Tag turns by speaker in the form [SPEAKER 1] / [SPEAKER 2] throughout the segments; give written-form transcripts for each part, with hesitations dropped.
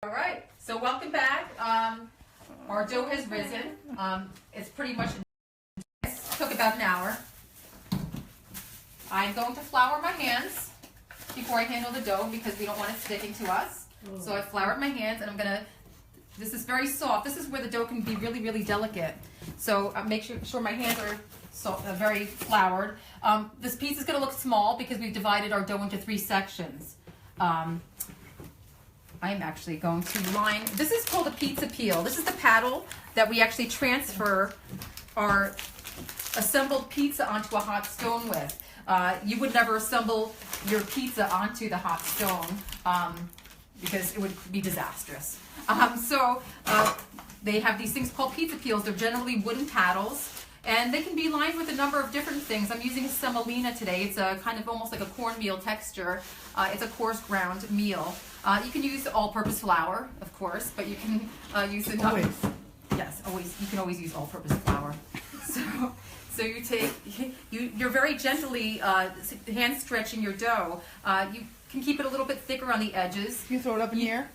[SPEAKER 1] All right, so welcome back. Our dough has risen. It's pretty much, it took about an hour. I'm going to flour my hands before I handle the dough because we don't want it sticking to us. So I floured my hands and I'm gonna, this is very soft. This is where the dough can be really, really delicate. So make sure my hands are very floured. This piece is gonna look small because we've divided our dough into 3 sections. I'm actually going to line, this is called a pizza peel. This is the paddle that we actually transfer our assembled pizza onto a hot stone with. You would never assemble your pizza onto the hot stone because it would be disastrous. They have these things called pizza peels. They're generally wooden paddles. And they can be lined with a number of different things. I'm using a semolina today. It's a kind of almost like a cornmeal texture. It's a coarse ground meal. You can use all-purpose flour, of course, but you can use another. Yes, always. You can always use all-purpose flour. So you take, you're very gently hand stretching your dough. You can keep it a little bit thicker on the edges.
[SPEAKER 2] You throw it up in the air?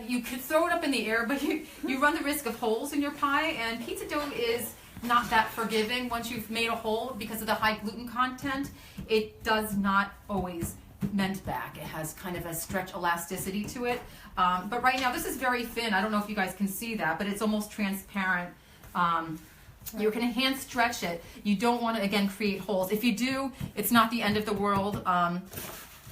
[SPEAKER 1] You could throw it up in the air, but you run the risk of holes in your pie. And pizza dough is not that forgiving. Once you've made a hole, because of the high gluten content, it does not always mend back. It has kind of a stretch elasticity to it. But right now, this is very thin. I don't know if you guys can see that, but it's almost transparent. You're going to hand stretch it. You don't want to, again, create holes. If you do, it's not the end of the world.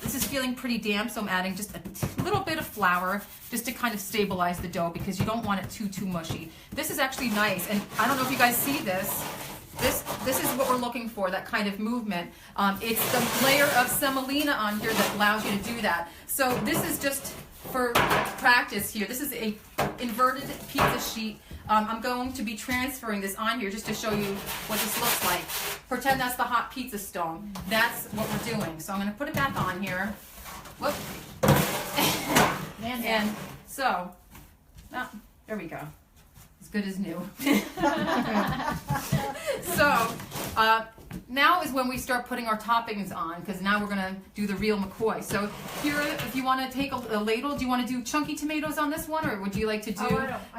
[SPEAKER 1] This is feeling pretty damp, so I'm adding just a little bit of flour just to kind of stabilize the dough because you don't want it too mushy. This is actually nice, and I don't know if you guys see this. This is what we're looking for, that kind of movement. It's the layer of semolina on here that allows you to do that. So this is just for practice here. This is a inverted pizza sheet. I'm going to be transferring this on here just to show you what this looks like. Pretend that's the hot pizza stone. That's what we're doing. So I'm going to put it back on here. Whoop. And so, there we go. As good as new. So, now is when we start putting our toppings on, because now we're going to do the real McCoy. So here, if you want to take a ladle, do you want to do chunky tomatoes on this one, or would you like to do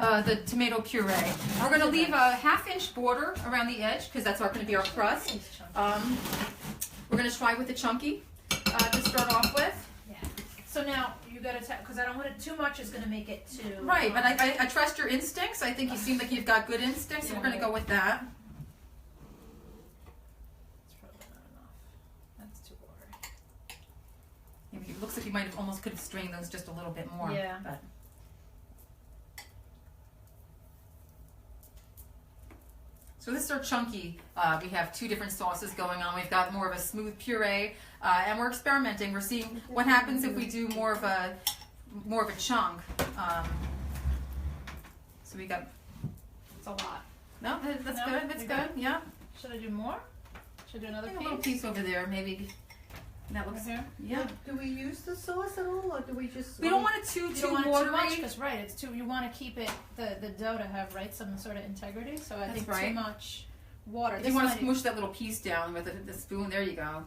[SPEAKER 1] the tomato puree? We're going to leave a 1/2-inch border around the edge, because that's going to be our crust. We're going to try with the chunky to start off with.
[SPEAKER 3] Yeah. So now, you got to, because I don't want it too much, is going to make it too...
[SPEAKER 1] Right, but I trust your instincts. I think you seem like you've got good instincts, so we're going to go with that. It looks like you might have almost could have strained those just a little bit more.
[SPEAKER 3] Yeah.
[SPEAKER 1] But. So this is our chunky. We have 2 different sauces going on. We've got more of a smooth puree, and we're experimenting. We're seeing what happens if we do more of a chunk. So we got.
[SPEAKER 3] It's a lot.
[SPEAKER 1] No, that's good. That's good. Yeah.
[SPEAKER 3] Should I do more? Should I do another piece?
[SPEAKER 1] A little piece over there, maybe. That looks
[SPEAKER 3] here.
[SPEAKER 1] Yeah.
[SPEAKER 2] Do we use the sauce at all, or do we just?
[SPEAKER 1] We don't want it too watery.
[SPEAKER 3] Because it's too. You want to keep it the dough to have some sort of integrity. So I think too much water.
[SPEAKER 1] If you want to smoosh that little piece down with the spoon, there you go.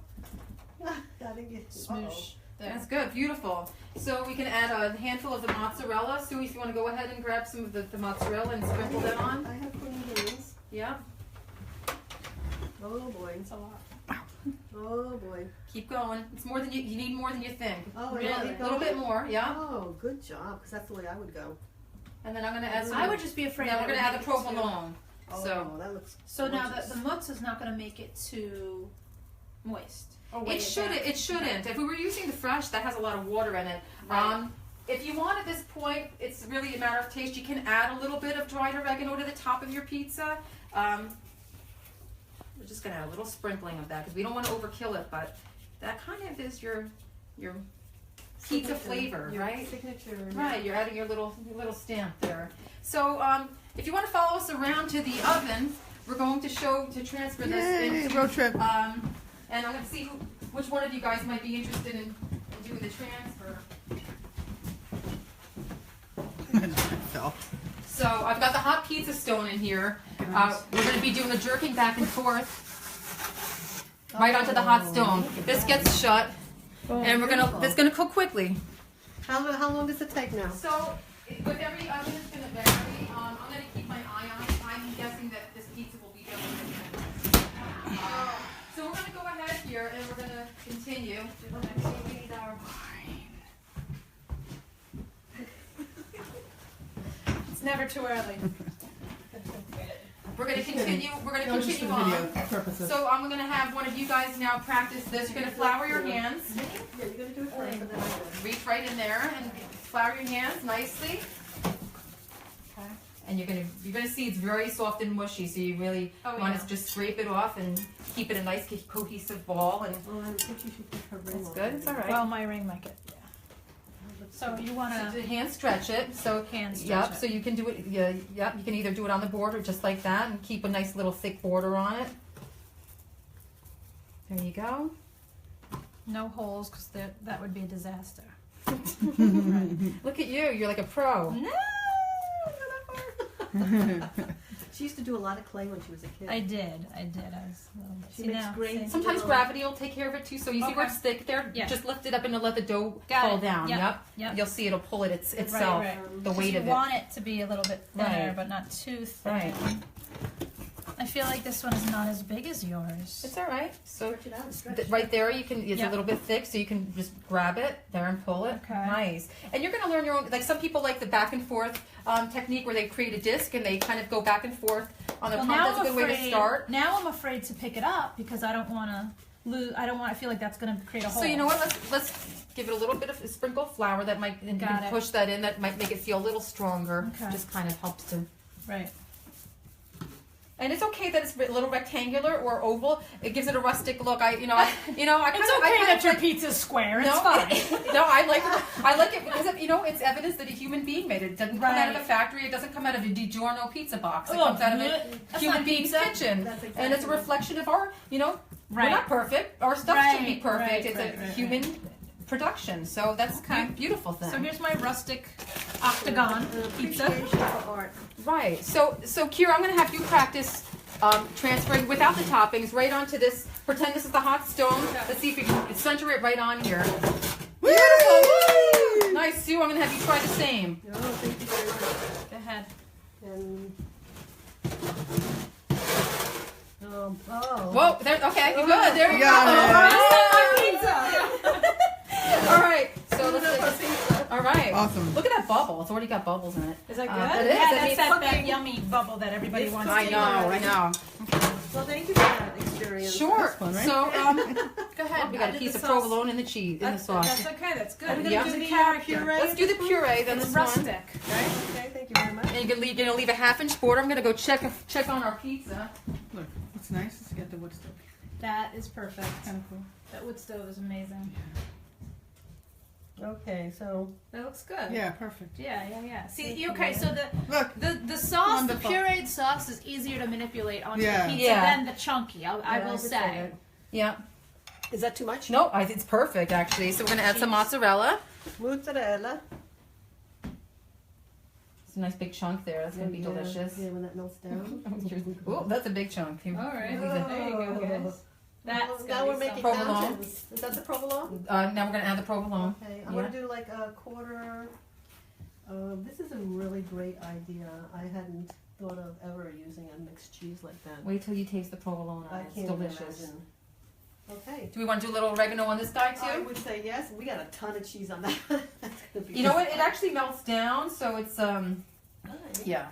[SPEAKER 3] Smoosh.
[SPEAKER 1] That's good, beautiful. So we can add a handful of the mozzarella. Sue, if you want to go ahead and grab some of the mozzarella and sprinkle that on.
[SPEAKER 2] I have clean hands.
[SPEAKER 1] Yeah.
[SPEAKER 2] Oh boy,
[SPEAKER 3] it's a lot.
[SPEAKER 2] Oh boy.
[SPEAKER 1] Keep going. It's more than you need more than you think.
[SPEAKER 2] Oh,
[SPEAKER 3] really?
[SPEAKER 1] A little bit more, yeah.
[SPEAKER 2] Oh, good job, because that's the way I would go.
[SPEAKER 1] And then I'm going to add some.
[SPEAKER 3] I would just be afraid.
[SPEAKER 1] Now we're going to add the provolone.
[SPEAKER 2] Oh,
[SPEAKER 1] so
[SPEAKER 2] that looks.
[SPEAKER 3] So now the mousse is not going to make it too moist.
[SPEAKER 1] It shouldn't. It shouldn't. If we were using the fresh, that has a lot of water in it.
[SPEAKER 3] Right.
[SPEAKER 1] If you want at this point, it's really a matter of taste. You can add a little bit of dried oregano to the top of your pizza. We're just going to add a little sprinkling of that because we don't want to overkill it, but that kind of is your pizza flavor, right?
[SPEAKER 2] Signature.
[SPEAKER 1] Right, you're adding your little stamp there. So if you want to follow us around to the oven, we're going to transfer this into
[SPEAKER 2] road trip.
[SPEAKER 1] And I'm going to see which one of you guys might be interested in doing the transfer. So I've got the hot pizza stone in here. We're going to be doing the jerking back and forth right onto the hot stone. This gets shut, and it's gonna cook quickly.
[SPEAKER 2] How long does it take now?
[SPEAKER 1] So With every oven, it's going to vary. I'm going to keep my eye on it. I'm guessing that this pizza will be done within 10 minutes. So we're going to go ahead here and we're going to continue. We need our
[SPEAKER 3] It's never too early.
[SPEAKER 1] We're going to continue. We're going to continue on. So I'm going to have one of you guys now practice this. You're going to flour your hands.
[SPEAKER 2] Yeah, you're gonna do it first, and then I will.
[SPEAKER 1] Reach right in there and flour your hands nicely.
[SPEAKER 3] Okay.
[SPEAKER 1] And you're gonna see it's very soft and mushy. So you really want to just scrape it off and keep it a nice cohesive ball. And
[SPEAKER 2] Oh, I think you should put her ring
[SPEAKER 1] it's
[SPEAKER 2] on.
[SPEAKER 1] good. It's all right.
[SPEAKER 3] Well, my ring might get. Yeah. So you want
[SPEAKER 1] So
[SPEAKER 3] to
[SPEAKER 1] the hand stretch it. So
[SPEAKER 3] hand stretch
[SPEAKER 1] yep.
[SPEAKER 3] it.
[SPEAKER 1] So you can do it. Yeah. Yep. You can either do it on the board or just like that, and keep a nice little thick border on it. There you go.
[SPEAKER 3] No holes, because that would be a disaster.
[SPEAKER 1] Look at you. You're like a pro.
[SPEAKER 3] No.
[SPEAKER 2] She used to do a lot of clay when she was a kid.
[SPEAKER 3] I did. I was.
[SPEAKER 2] She makes great-
[SPEAKER 1] Sometimes gravity will take care of it too. So you see where it's thick there?
[SPEAKER 3] Yeah.
[SPEAKER 1] Just lift it up and let the dough
[SPEAKER 3] Got
[SPEAKER 1] fall
[SPEAKER 3] it.
[SPEAKER 1] down.
[SPEAKER 3] Yep. Yep.
[SPEAKER 1] You'll see it'll pull it itself.
[SPEAKER 3] Right.
[SPEAKER 1] The weight
[SPEAKER 3] you
[SPEAKER 1] of it.
[SPEAKER 3] want it to be a little bit thinner,
[SPEAKER 1] Right.
[SPEAKER 3] but not too thin.
[SPEAKER 1] Right.
[SPEAKER 3] I feel like this one is not as big as yours.
[SPEAKER 1] It's all right. So
[SPEAKER 2] Stretch it out, stretch it.
[SPEAKER 1] right there, you can. It's
[SPEAKER 3] Yep.
[SPEAKER 1] a little bit thick, so you can just grab it there and pull it.
[SPEAKER 3] Okay.
[SPEAKER 1] Nice. And you're going to learn your own. Like some people like the back and forth technique where they create a disc and they kind of go back and forth on the
[SPEAKER 3] Well,
[SPEAKER 1] top.
[SPEAKER 3] now
[SPEAKER 1] That's a
[SPEAKER 3] I'm
[SPEAKER 1] good way to
[SPEAKER 3] afraid.
[SPEAKER 1] start.
[SPEAKER 3] Now I'm afraid to pick it up because I don't want to lose. I don't want to feel like that's going to create a hole.
[SPEAKER 1] So you know what? Let's give it a little bit of a sprinkle of flour that might and you
[SPEAKER 3] Got
[SPEAKER 1] can
[SPEAKER 3] it.
[SPEAKER 1] push that in. That might make it feel a little stronger.
[SPEAKER 3] Okay.
[SPEAKER 1] Just kind of helps to.
[SPEAKER 3] Right.
[SPEAKER 1] And it's okay that it's a little rectangular or oval. It gives it a rustic look. I
[SPEAKER 3] It's
[SPEAKER 1] kind of
[SPEAKER 3] your pizza's square. It's
[SPEAKER 1] no,
[SPEAKER 3] fine.
[SPEAKER 1] no, I like it because it's evidence that a human being made it. It doesn't come out of a factory. It doesn't come out of a DiGiorno pizza box. It comes out of a
[SPEAKER 3] That's
[SPEAKER 1] human
[SPEAKER 3] not
[SPEAKER 1] being's
[SPEAKER 3] pizza.
[SPEAKER 1] kitchen,
[SPEAKER 2] That's exactly
[SPEAKER 1] and it's a reflection of our. We're
[SPEAKER 3] Right.
[SPEAKER 1] not perfect. Our stuff should be
[SPEAKER 3] Right,
[SPEAKER 1] perfect.
[SPEAKER 3] right,
[SPEAKER 1] It's
[SPEAKER 3] right,
[SPEAKER 1] a
[SPEAKER 3] right,
[SPEAKER 1] human production, so that's
[SPEAKER 3] Okay.
[SPEAKER 1] a beautiful thing.
[SPEAKER 3] So here's my rustic octagon
[SPEAKER 2] An
[SPEAKER 3] pizza.
[SPEAKER 2] appreciation for art.
[SPEAKER 1] Right. So Kira, I'm going to have you practice transferring without the toppings right onto this. Pretend this is the hot stone. Let's see if you can center it right on here. Beautiful. Nice, Sue. I'm going to have you try the same.
[SPEAKER 2] Oh, thank you very much.
[SPEAKER 3] Go ahead.
[SPEAKER 2] And oh.
[SPEAKER 1] Whoa. There. Okay. Good. There you go.
[SPEAKER 4] Got
[SPEAKER 1] All right. So let's. All right.
[SPEAKER 4] Awesome.
[SPEAKER 1] Look at that bubble. It's already got bubbles in it.
[SPEAKER 3] Is that good?
[SPEAKER 1] It is.
[SPEAKER 3] Yeah,
[SPEAKER 1] That
[SPEAKER 3] that's
[SPEAKER 1] means
[SPEAKER 3] that
[SPEAKER 2] cooking.
[SPEAKER 3] yummy bubble that everybody
[SPEAKER 2] It's
[SPEAKER 3] wants.
[SPEAKER 1] I
[SPEAKER 3] to
[SPEAKER 1] know. I know.
[SPEAKER 2] Well, thank you for that experience.
[SPEAKER 1] Sure.
[SPEAKER 4] fun, right?
[SPEAKER 1] So
[SPEAKER 3] Go ahead.
[SPEAKER 1] we got a piece of provolone in the cheese in the sauce.
[SPEAKER 3] That's okay. That's good.
[SPEAKER 2] Are we
[SPEAKER 1] Yeah.
[SPEAKER 2] gonna do the
[SPEAKER 3] character.
[SPEAKER 2] puree?
[SPEAKER 1] Let's do the puree. Then
[SPEAKER 3] It's
[SPEAKER 1] this one.
[SPEAKER 3] rustic.
[SPEAKER 2] Okay, thank you very much.
[SPEAKER 1] And you're gonna leave a half-inch border. I'm gonna go check on our pizza.
[SPEAKER 4] Look, what's nice is to get the wood stove.
[SPEAKER 3] That is perfect.
[SPEAKER 4] Kind of cool.
[SPEAKER 3] That wood stove is amazing.
[SPEAKER 2] Okay, so
[SPEAKER 3] That looks good.
[SPEAKER 4] Yeah, perfect.
[SPEAKER 3] Yeah. See, okay, so
[SPEAKER 4] Look,
[SPEAKER 3] the sauce,
[SPEAKER 4] Wonderful.
[SPEAKER 3] the pureed sauce is easier to manipulate onto
[SPEAKER 4] Yeah.
[SPEAKER 3] the pizza
[SPEAKER 1] Yeah.
[SPEAKER 3] than the chunky. I
[SPEAKER 2] Yeah,
[SPEAKER 3] will
[SPEAKER 2] could
[SPEAKER 3] say.
[SPEAKER 2] that.
[SPEAKER 1] Yeah.
[SPEAKER 2] Is that too much?
[SPEAKER 1] No, I think it's perfect actually. So we're gonna add some mozzarella.
[SPEAKER 2] Mozzarella.
[SPEAKER 1] It's a nice big chunk there. That's gonna be delicious.
[SPEAKER 2] Yeah, when that melts down.
[SPEAKER 1] Oh, that's a big chunk.
[SPEAKER 3] All right.
[SPEAKER 1] Leave it.
[SPEAKER 3] There you go, guys. That's
[SPEAKER 2] now
[SPEAKER 3] gonna
[SPEAKER 2] we're
[SPEAKER 3] be
[SPEAKER 2] making
[SPEAKER 3] something.
[SPEAKER 1] Provolone.
[SPEAKER 2] mountains. Is that the provolone?
[SPEAKER 1] Now we're gonna add the provolone.
[SPEAKER 2] Okay, I'm gonna do like a quarter. This is a really great idea. I hadn't thought of ever using a mixed cheese like that.
[SPEAKER 1] Wait till you taste the provolone.
[SPEAKER 2] I
[SPEAKER 1] It's
[SPEAKER 2] can't
[SPEAKER 1] delicious.
[SPEAKER 2] imagine. Okay.
[SPEAKER 1] Do we want to do a little oregano on this guy
[SPEAKER 2] I
[SPEAKER 1] too?
[SPEAKER 2] would say yes. We got a ton of cheese on that. That's gonna be
[SPEAKER 1] You know what? It actually melts down, so it's
[SPEAKER 2] Alright.
[SPEAKER 1] yeah.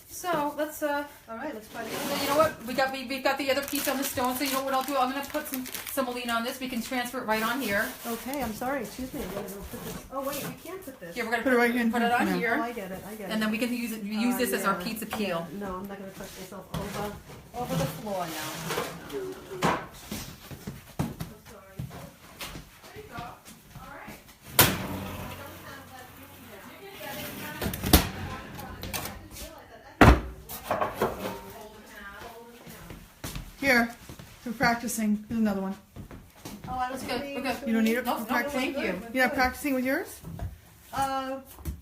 [SPEAKER 1] So let's
[SPEAKER 2] All right, let's try
[SPEAKER 1] So
[SPEAKER 2] this.
[SPEAKER 1] you know what? We've got the other piece on the stone. So you know what I'll do? I'm gonna put some semolina on this. We can transfer it right on here.
[SPEAKER 2] Okay, I'm sorry. Excuse me. I'm gonna go put this. Oh wait, we can't put this.
[SPEAKER 1] Here we're gonna
[SPEAKER 4] Put it right here in
[SPEAKER 1] put it on
[SPEAKER 4] front.
[SPEAKER 2] Oh,
[SPEAKER 1] here,
[SPEAKER 2] I get it. I get it.
[SPEAKER 1] and then we can use this as our
[SPEAKER 2] Yeah.
[SPEAKER 1] pizza peel.
[SPEAKER 2] Yeah, no, I'm not gonna touch myself over the floor now. I'm sorry.
[SPEAKER 1] There you go. All right.
[SPEAKER 4] here, for practicing. Here's another one.
[SPEAKER 2] Oh, I was
[SPEAKER 1] That's good.
[SPEAKER 2] kidding.
[SPEAKER 1] We're good.
[SPEAKER 4] You don't need it
[SPEAKER 1] No,
[SPEAKER 4] for
[SPEAKER 1] no,
[SPEAKER 4] practicing?
[SPEAKER 1] thank you.
[SPEAKER 4] You're not practicing with yours?
[SPEAKER 2] Uh,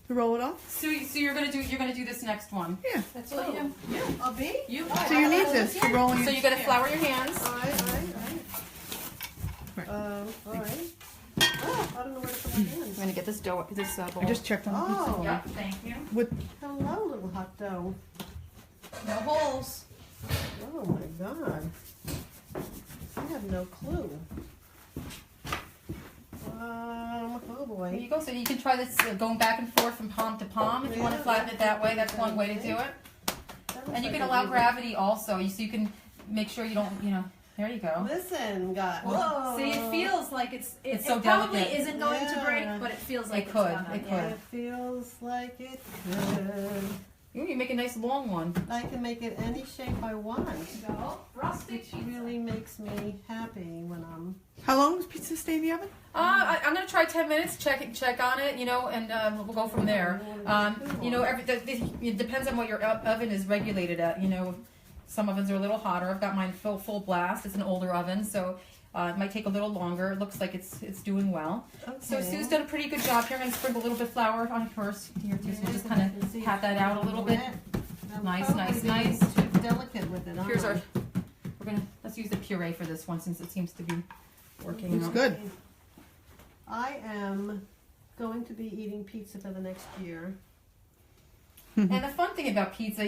[SPEAKER 4] To roll it off?
[SPEAKER 1] So you're gonna do this next one.
[SPEAKER 4] Yeah.
[SPEAKER 3] That's what you do.
[SPEAKER 2] a me?
[SPEAKER 3] You.
[SPEAKER 4] So you need this for rolling
[SPEAKER 1] So
[SPEAKER 4] it.
[SPEAKER 1] you gotta flour your hands.
[SPEAKER 2] All right.
[SPEAKER 4] Right.
[SPEAKER 2] All right. Oh, I don't know where to put my
[SPEAKER 1] I'm
[SPEAKER 2] hands.
[SPEAKER 1] gonna get this dough, this bowl.
[SPEAKER 4] I just checked on the pizza.
[SPEAKER 2] Oh,
[SPEAKER 1] Yep, thank you.
[SPEAKER 2] hello, little hot dough.
[SPEAKER 3] No holes.
[SPEAKER 2] Oh my God. I have no clue. Oh
[SPEAKER 1] There
[SPEAKER 2] boy.
[SPEAKER 1] you go. So you can try this going back and forth from palm to palm. If you want to flatten it that way, that's one way to do it. And you can allow gravity also, so you can make sure you don't, there you go.
[SPEAKER 2] Listen, guys.
[SPEAKER 3] Whoa. See, it feels like it
[SPEAKER 1] so
[SPEAKER 3] probably
[SPEAKER 1] delicate.
[SPEAKER 3] isn't going to break,
[SPEAKER 2] Yeah.
[SPEAKER 3] but it feels like
[SPEAKER 1] It could,
[SPEAKER 3] it's gonna.
[SPEAKER 1] it could.
[SPEAKER 3] Yeah.
[SPEAKER 2] It feels like it could.
[SPEAKER 1] Ooh, you make a nice long one.
[SPEAKER 2] I can make it any shape I want.
[SPEAKER 3] Go. Rustic
[SPEAKER 2] Which really makes me happy when I'm.
[SPEAKER 4] How long does pizza stay in the oven?
[SPEAKER 1] I'm gonna try 10 minutes. Check on it, and we'll go from there. It depends on what your oven is regulated at. Some ovens are a little hotter. I've got mine full blast. It's an older oven, so it might take a little longer. It looks like it's doing well.
[SPEAKER 2] Okay.
[SPEAKER 1] So Sue's done a pretty good job here. I'm gonna sprinkle a little bit of flour on hers here too. So we'll just kind of pat that out a little bit. Nice.
[SPEAKER 2] Too delicate with it.
[SPEAKER 1] Here's our. Let's use the puree for this one since it seems to be working.
[SPEAKER 4] Looks
[SPEAKER 1] out.
[SPEAKER 4] good.
[SPEAKER 2] I am going to be eating pizza for the next year.
[SPEAKER 1] And the fun thing about pizza,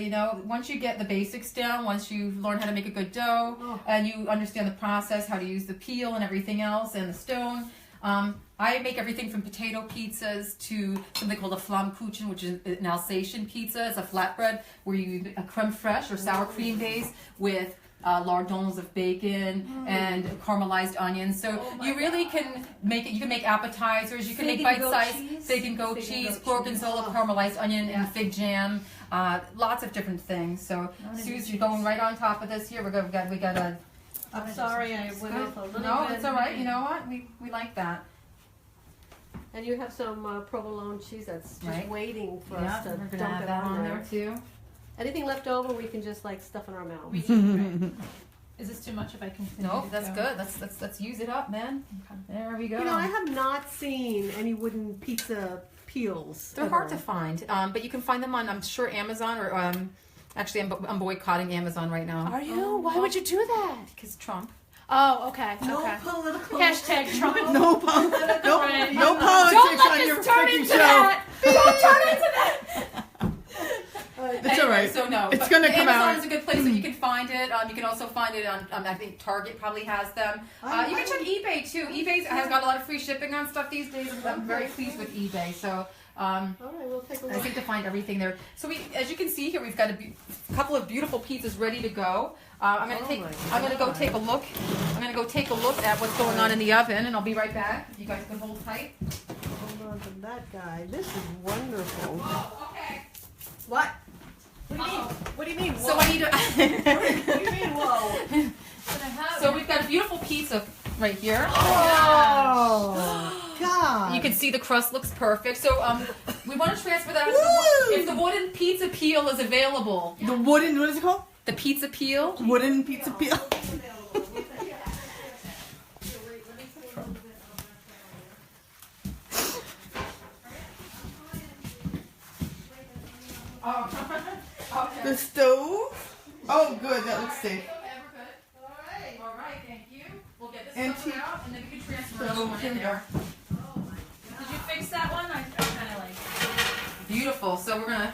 [SPEAKER 1] once you get the basics down, once you learn how to make a good dough, and you understand the process, how to use the peel and everything else, and the stone, I make everything from potato pizzas to something called a Flammkuchen, which is an Alsatian pizza. It's a flatbread where you use a creme fraiche or sour cream base with lardons of bacon and caramelized onions. So you really can make it. You can make appetizers. You can make bite-sized fig and goat cheese, gorgonzola, caramelized onion, and fig jam. Lots of different things. So Sue's going right on top of this here. We got a.
[SPEAKER 2] I'm sorry I went off a little bit.
[SPEAKER 1] No, it's all right. You know what? We like that.
[SPEAKER 2] And you have some provolone cheese that's just waiting for us to
[SPEAKER 1] we're gonna
[SPEAKER 2] dump
[SPEAKER 1] add
[SPEAKER 2] it
[SPEAKER 1] that
[SPEAKER 2] on
[SPEAKER 1] on
[SPEAKER 2] there.
[SPEAKER 1] there too.
[SPEAKER 2] Anything left over, we can just stuff in our mouth.
[SPEAKER 3] Is this too much if I continue?
[SPEAKER 1] No,
[SPEAKER 3] to
[SPEAKER 1] that's
[SPEAKER 3] go?
[SPEAKER 1] good. Let's use it up, man.
[SPEAKER 3] Okay.
[SPEAKER 1] There we go.
[SPEAKER 2] I have not seen any wooden pizza peels.
[SPEAKER 1] They're hard to find, but you can find them on, I'm sure, Amazon or actually, I'm boycotting Amazon right now.
[SPEAKER 3] Are you? Why would you do that?
[SPEAKER 1] Because Trump.
[SPEAKER 3] Oh, okay.
[SPEAKER 2] No
[SPEAKER 3] Okay.
[SPEAKER 2] political.
[SPEAKER 3] Hashtag Trump.
[SPEAKER 4] No
[SPEAKER 3] Right.
[SPEAKER 4] politics
[SPEAKER 3] Don't let
[SPEAKER 4] on your
[SPEAKER 3] this turn
[SPEAKER 4] freaking
[SPEAKER 3] into
[SPEAKER 4] show.
[SPEAKER 3] that. Don't turn into that.
[SPEAKER 4] It's all right.
[SPEAKER 1] So no,
[SPEAKER 4] It's
[SPEAKER 1] but
[SPEAKER 4] gonna come
[SPEAKER 1] Amazon
[SPEAKER 4] out.
[SPEAKER 1] is a good place that you can find it. You can also find it on, I think Target probably has them. You can check eBay too. eBay has got a lot of free shipping on stuff these days. I'm very pleased with eBay. So
[SPEAKER 2] All right, we'll take a
[SPEAKER 1] I
[SPEAKER 2] look.
[SPEAKER 1] think to find everything there. So as you can see here, we've got a couple of beautiful pizzas ready to go. I'm gonna go take a look. I'm gonna go take a look at what's going on in the oven, and I'll be right back. You guys can hold tight.
[SPEAKER 2] Hold on to that guy. This is wonderful.
[SPEAKER 1] Oh, okay.
[SPEAKER 2] What?
[SPEAKER 3] What do you mean?
[SPEAKER 1] So I need to.
[SPEAKER 2] What do you mean, whoa?
[SPEAKER 1] So we've got a beautiful pizza right here.
[SPEAKER 2] Oh, God.
[SPEAKER 1] You can see the crust looks perfect. So we want to transfer that.
[SPEAKER 4] Woo!
[SPEAKER 1] If the wooden pizza peel is available,
[SPEAKER 4] The wooden, what is it called?
[SPEAKER 1] the pizza peel.
[SPEAKER 4] Wooden pizza peel.
[SPEAKER 1] Oh, okay.
[SPEAKER 4] The stove. Oh, good. That looks safe.
[SPEAKER 1] Okay, we're good. All right, thank you. We'll get this
[SPEAKER 4] Antique.
[SPEAKER 1] stuff out, and then we can transfer this one in there.
[SPEAKER 3] Did you fix that one? I kind of like.
[SPEAKER 1] Beautiful. So we're gonna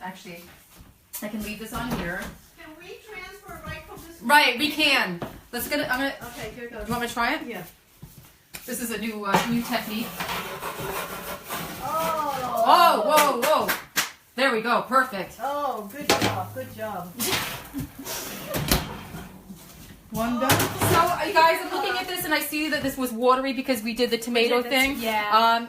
[SPEAKER 1] actually. I can leave this on here.
[SPEAKER 2] Can we transfer right from this?
[SPEAKER 1] Right, we can. I'm gonna.
[SPEAKER 2] Okay, here goes.
[SPEAKER 1] You want me to try it?
[SPEAKER 2] Yeah.
[SPEAKER 1] This is a new technique.
[SPEAKER 2] Oh.
[SPEAKER 1] Whoa. There we go. Perfect.
[SPEAKER 2] Oh, good job. Good job.
[SPEAKER 4] One done.
[SPEAKER 1] So, you guys, I'm looking at this and I see that this was watery because we did the tomato thing.
[SPEAKER 3] Yeah.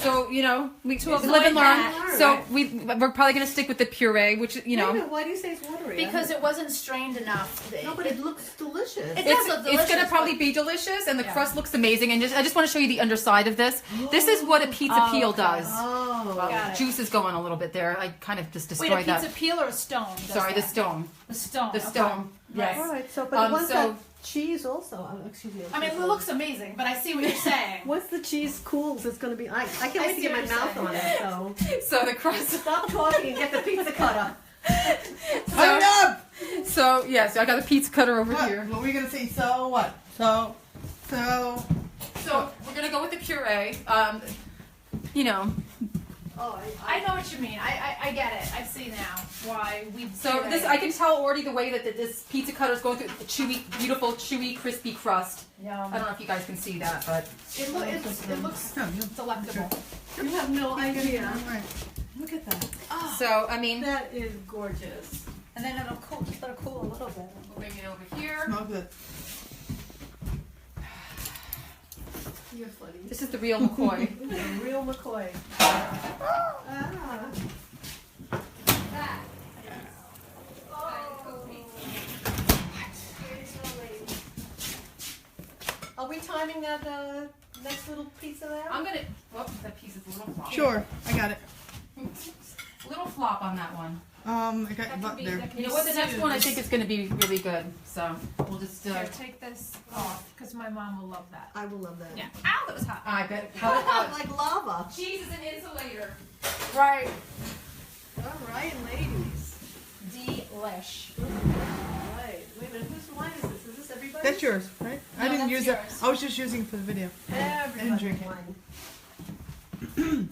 [SPEAKER 1] So, we live
[SPEAKER 3] avoid
[SPEAKER 1] and learn.
[SPEAKER 3] that.
[SPEAKER 1] So, we're probably going to stick with the puree, which,
[SPEAKER 2] Wait a minute, why do you say it's watery?
[SPEAKER 3] Because it wasn't strained enough.
[SPEAKER 2] No, but it looks delicious.
[SPEAKER 3] It does look
[SPEAKER 1] it's going to
[SPEAKER 3] delicious,
[SPEAKER 1] probably
[SPEAKER 3] but-
[SPEAKER 1] be delicious and the
[SPEAKER 3] Yeah.
[SPEAKER 1] crust looks amazing. And I just want to show you the underside of this. This is what a pizza peel does.
[SPEAKER 2] Oh.
[SPEAKER 3] Got it.
[SPEAKER 1] Juice is going a little bit there. I kind of just
[SPEAKER 3] Wait,
[SPEAKER 1] destroyed
[SPEAKER 3] a pizza
[SPEAKER 1] that.
[SPEAKER 3] peel or a stone? does
[SPEAKER 1] Sorry, the
[SPEAKER 3] that?
[SPEAKER 1] stone.
[SPEAKER 3] The stone.
[SPEAKER 1] The
[SPEAKER 3] okay.
[SPEAKER 1] stone. Yes.
[SPEAKER 2] All right, so, but the one's
[SPEAKER 1] so-
[SPEAKER 2] got cheese also. Excuse me.
[SPEAKER 3] I mean, it looks amazing, but I see what you're saying.
[SPEAKER 2] Once the cheese cools, it's going to be. I can't wait to
[SPEAKER 3] see
[SPEAKER 2] get my
[SPEAKER 3] what you're
[SPEAKER 2] mouth
[SPEAKER 3] saying.
[SPEAKER 2] on it. So
[SPEAKER 1] So the crust.
[SPEAKER 2] stop talking and get the pizza cutter.
[SPEAKER 4] Hurry up!
[SPEAKER 1] So I got a pizza cutter over
[SPEAKER 4] What?
[SPEAKER 1] here.
[SPEAKER 4] What were you gonna say? So what? So
[SPEAKER 1] So we're gonna go with the puree. You know.
[SPEAKER 2] Oh,
[SPEAKER 3] I know what you mean. I get it. I see now why we.
[SPEAKER 1] So this, I can tell already the way that this pizza cutter is going through the chewy, beautiful, chewy, crispy crust.
[SPEAKER 3] Yeah.
[SPEAKER 1] I don't know if you guys can see that, but
[SPEAKER 3] It looks
[SPEAKER 4] No, you-
[SPEAKER 3] delectable.
[SPEAKER 2] you have no idea.
[SPEAKER 4] All right.
[SPEAKER 2] Look at that.
[SPEAKER 1] so I mean,
[SPEAKER 2] That is gorgeous. And then it'll cool a little bit.
[SPEAKER 1] we'll bring it over here.
[SPEAKER 4] Smell good.
[SPEAKER 2] You're funny.
[SPEAKER 1] This is the real McCoy.
[SPEAKER 2] This is a real McCoy. Ah. Are we timing that next little piece of that?
[SPEAKER 1] I'm gonna. Whoops, that piece is a little flop.
[SPEAKER 4] Sure, I got it.
[SPEAKER 1] A little flop on that one.
[SPEAKER 4] I got butt there.
[SPEAKER 1] You know what? The next one I think is gonna be really good. So we'll just.
[SPEAKER 3] Here, take this off because my mom will love that.
[SPEAKER 2] I will love that.
[SPEAKER 3] Yeah. Ow, that was hot.
[SPEAKER 1] I bet.
[SPEAKER 2] Like lava.
[SPEAKER 1] Cheese is an insulator.
[SPEAKER 3] Right.
[SPEAKER 2] All right, ladies.
[SPEAKER 3] Delish.
[SPEAKER 2] Right. Wait a minute. Whose wine is this? Is this everybody?
[SPEAKER 4] That's yours, right? I
[SPEAKER 3] No,
[SPEAKER 4] didn't
[SPEAKER 3] that's
[SPEAKER 4] use
[SPEAKER 3] yours.
[SPEAKER 4] it. I was just using it for the video.
[SPEAKER 2] Everybody's
[SPEAKER 4] drink it.
[SPEAKER 2] wine.